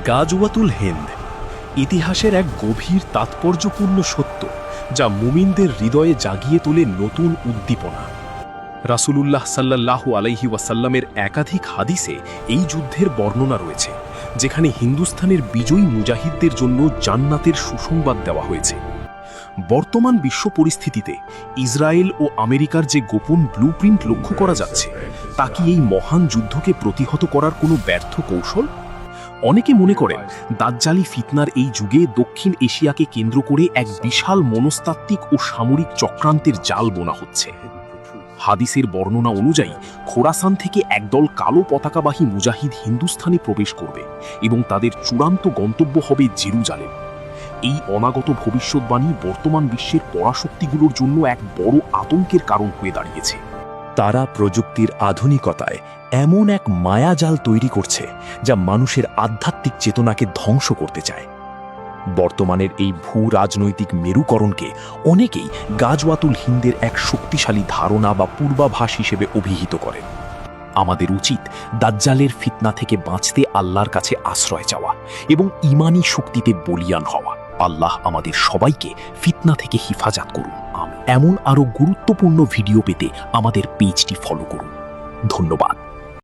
গাজওয়াতুল হিন্দ ইতিহাসের এক গভীর তাৎপর্যপূর্ণ সত্য, যা মুমিনদের হৃদয়ে জাগিয়ে তোলে নতুন উদ্দীপনা। রাসূলুল্লাহ সাল্লাল্লাহু আলাইহি ওয়াসাল্লামের একাধিক হাদিসে এই যুদ্ধের বর্ণনা রয়েছে, যেখানে হিন্দুস্তানের বিজয়ী মুজাহিদদের জন্য জান্নাতের সুসংবাদ দেওয়া হয়েছে। বর্তমান বিশ্ব পরিস্থিতিতে ইসরায়েল ও আমেরিকার যে গোপন ব্লুপ্রিন্ট লক্ষ্য করা যাচ্ছে, তা কি এই মহান যুদ্ধকে প্রতিহত করার কোনো ব্যর্থ কৌশল? অনেকে মনে করেন দাজ্জালি ফিতনার এই যুগে দক্ষিণ এশিয়াকে কেন্দ্র করে এক বিশাল মনস্তাত্ত্বিক ও সামরিক চক্রান্তের জাল বোনা হচ্ছে। হাদিসের বর্ণনা অনুযায়ী খোরাসান থেকে একদল কালো পতাকাবাহী মুজাহিদ হিন্দুস্থানে প্রবেশ করবে এবং তাদের চূড়ান্ত গন্তব্য হবে জেরুজালেম। এই অনাগত ভবিষ্যৎবাণী বর্তমান বিশ্বের পরাশক্তিগুলোর জন্য এক বড় আতঙ্কের কারণ হয়ে দাঁড়িয়েছে। তারা প্রযুক্তির আধুনিকতায় এমন এক মায়াজাল তৈরি করছে, যা মানুষের আধ্যাত্মিক চেতনাকে ধ্বংস করতে চায়। বর্তমানের এই ভূ রাজনৈতিক মেরুকরণকে অনেকেই গাজওয়াতুল হিন্দের এক শক্তিশালী ধারণা বা পূর্বাভাস হিসেবে অভিহিত করেন। আমাদের উচিত দাজ্জালের ফিতনা থেকে বাঁচতে আল্লাহর কাছে আশ্রয় চাওয়া এবং ঈমানি শক্তিতে বলিয়ান হওয়া। আল্লাহ আমাদের সবাইকে ফিতনা থেকে হিফাজত করুন। এমন আরও গুরুত্বপূর্ণ ভিডিও পেতে আমাদের পেজটি ফলো করুন। ধন্যবাদ।